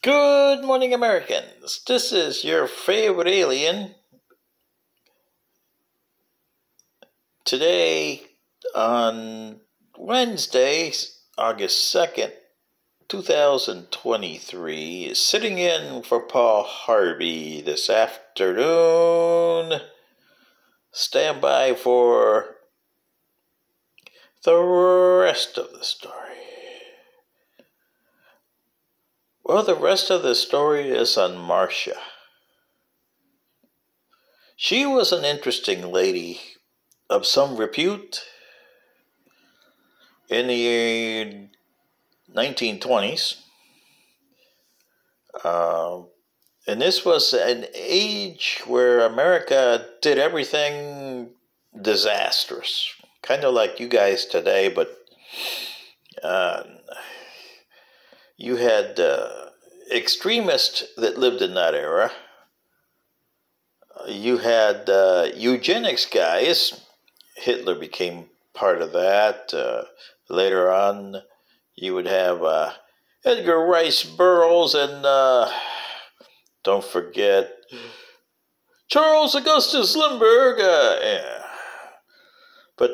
Good morning, Americans. This is your favorite alien. Today, on Wednesday, August 2nd, 2023, is sitting in for Paul Harvey this afternoon. Stand by for the rest of the story. Well, the rest of the story is on Marcia. She was an interesting lady of some repute in the 1920s. And this was an age where America did everything disastrous. Kind of like you guys today, but you had extremists that lived in that era. You had eugenics guys. Hitler became part of that. Later on, you would have Edgar Rice Burroughs and don't forget Charles Augustus Lindbergh. Yeah. But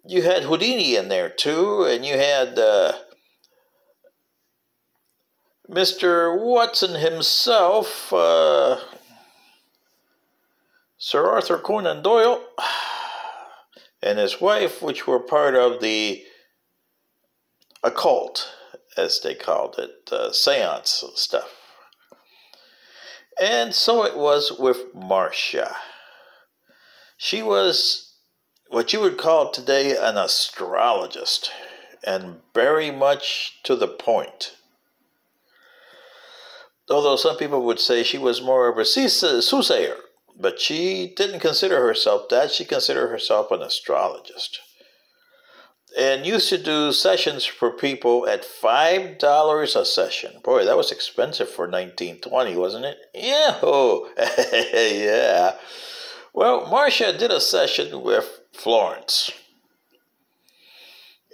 you had Houdini in there too, and you had Mr. Watson himself, Sir Arthur Conan Doyle, and his wife, which were part of the occult, as they called it, seance stuff. And so it was with Marcia. She was what you would call today an astrologist, and very much to the point. Although some people would say she was more of a soothsayer, but she didn't consider herself that. She considered herself an astrologist. And used to do sessions for people at $5 a session. Boy, that was expensive for 1920, wasn't it? Yeah. Oh, yeah. Well, Marcia did a session with Florence.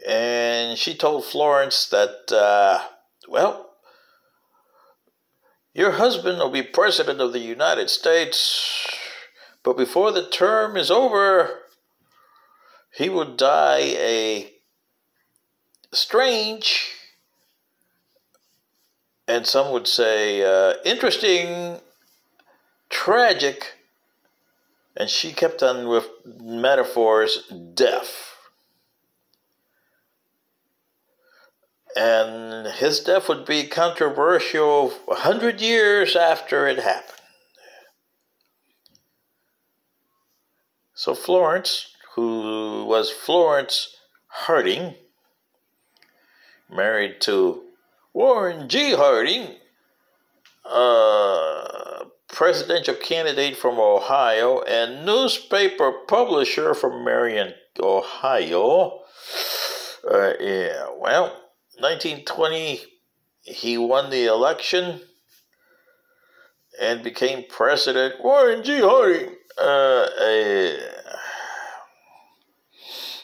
And she told Florence that, your husband will be president of the United States, but before the term is over, he will die a strange, and some would say interesting, tragic, and she kept on with metaphors, death. And his death would be controversial 100 years after it happened. So Florence, who was Florence Harding, married to Warren G. Harding, presidential candidate from Ohio and newspaper publisher from Marion, Ohio. 1920, he won the election and became president. Warren G. Harding.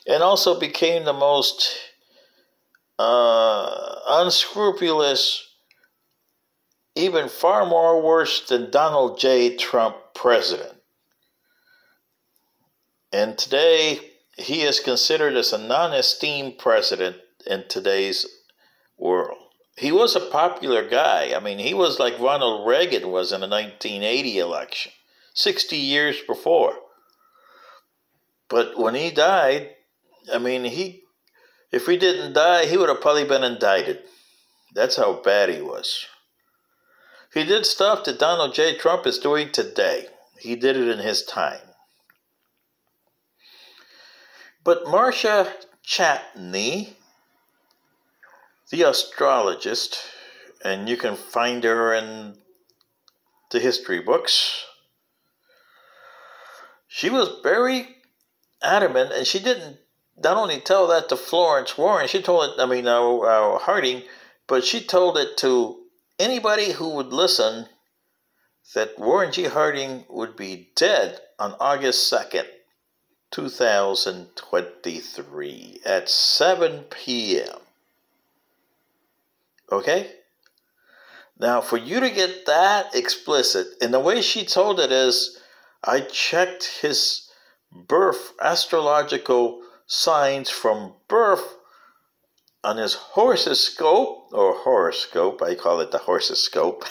And also became the most unscrupulous, even far more worse than Donald J. Trump president. And today, he is considered as a non-esteemed president in today's world. He was a popular guy. I mean, he was like Ronald Reagan was in the 1980 election, 60 years before. But when he died, I mean, if he didn't die, he would have probably been indicted. That's how bad he was. He did stuff that Donald J. Trump is doing today. He did it in his time. But Marcia Chatney, the astrologist, and you can find her in the history books, she was very adamant, and she didn't not only tell that to Florence Warren, she told it, Harding, but she told it to anybody who would listen, that Warren G. Harding would be dead on August 2nd, 2023 at 7 p.m. Okay? Now, for you to get that explicit, and the way she told it is, I checked his birth astrological signs from birth on his horoscope, I call it the horoscope.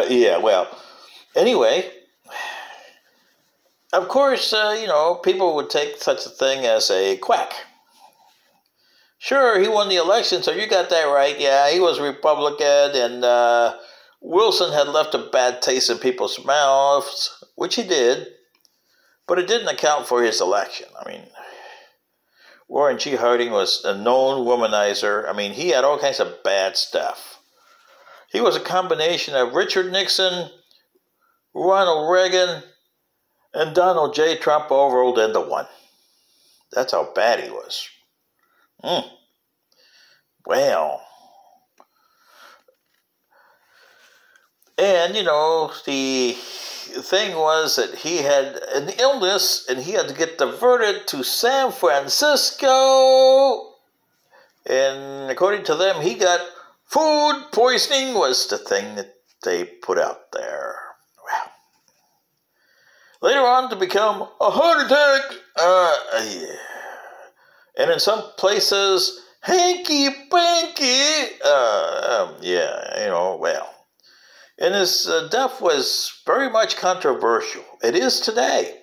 Yeah, well, anyway, of course, people would take such a thing as a quack. Sure, he won the election, so you got that right. Yeah, he was Republican, and Wilson had left a bad taste in people's mouths, which he did, but it didn't account for his election. I mean, Warren G. Harding was a known womanizer. I mean, he had all kinds of bad stuff. He was a combination of Richard Nixon, Ronald Reagan, and Donald J. Trump all rolled into one. That's how bad he was. Well. And, the thing was that he had an illness and he had to get diverted to San Francisco. And according to them, he got food poisoning was the thing that they put out there. Well, later on to become a heart attack. Yeah. And in some places, hanky-panky. Well. And his death was very much controversial. It is today.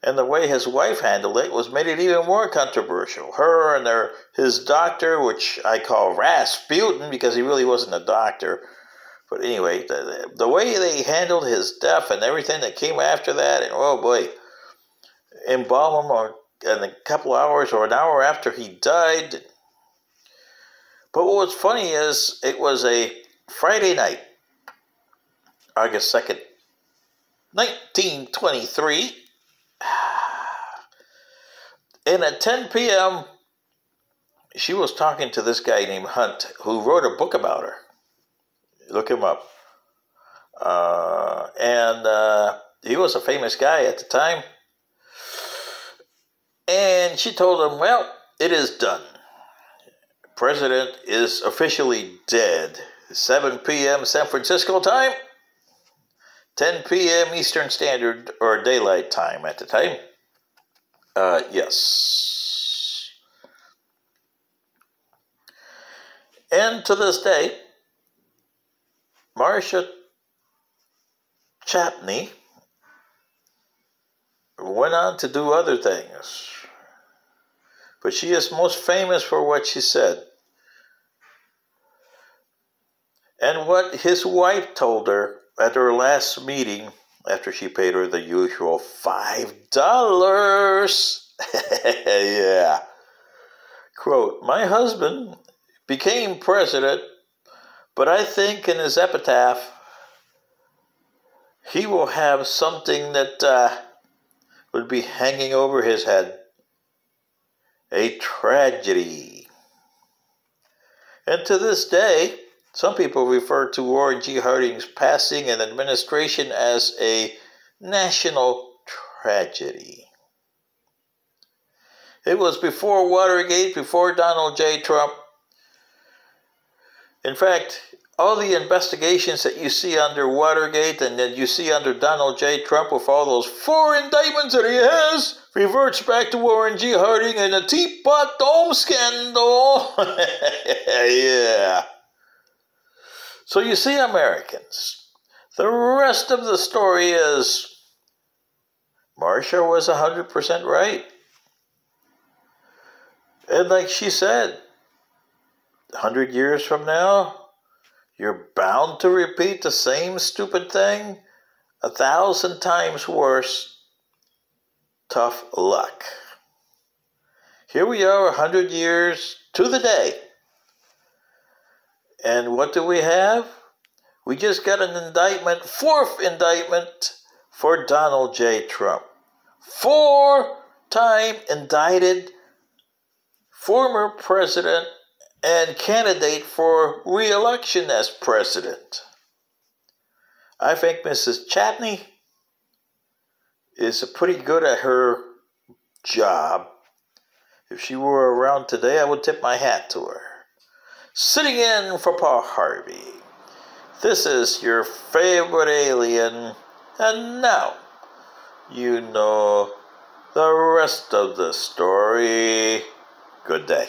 And the way his wife handled it made it even more controversial. Her and his doctor, which I call Rasputin because he really wasn't a doctor. But anyway, the way they handled his death and everything that came after that, and oh boy, embalm him in a couple hours or an hour after he died. But what was funny is it was a Friday night, August 2nd, 1923. And at 10 p.m., she was talking to this guy named Hunt, who wrote a book about her. Look him up. And he was a famous guy at the time. And she told him, well, it is done. The president is officially dead. 7 p.m. San Francisco time. 10 p.m. Eastern Standard or Daylight Time at the time. Yes. And to this day, Marcia Chapney went on to do other things. But she is most famous for what she said. And what his wife told her at her last meeting, after she paid her the usual $5. Yeah. Quote, my husband became president, but I think in his epitaph, he will have something that would be hanging over his head. A tragedy. And to this day, some people refer to Warren G. Harding's passing and administration as a national tragedy. It was before Watergate, before Donald J. Trump. In fact, all the investigations that you see under Watergate and that you see under Donald J. Trump with all those 4 indictments that he has reverts back to Warren G. Harding and the Teapot Dome scandal. Yeah. So you see, Americans, the rest of the story is Marcia was 100% right. And like she said, 100 years from now, you're bound to repeat the same stupid thing 1,000 times worse. Tough luck. Here we are 100 years to the day. And what do we have? We just got an indictment, 4th indictment for Donald J. Trump. 4-time indicted former president and candidate for re-election as president. I think Mrs. Chapney is pretty good at her job. If she were around today, I would tip my hat to her. sitting in for Paul Harvey. This is your favorite alien, and now you know the rest of the story. Good day.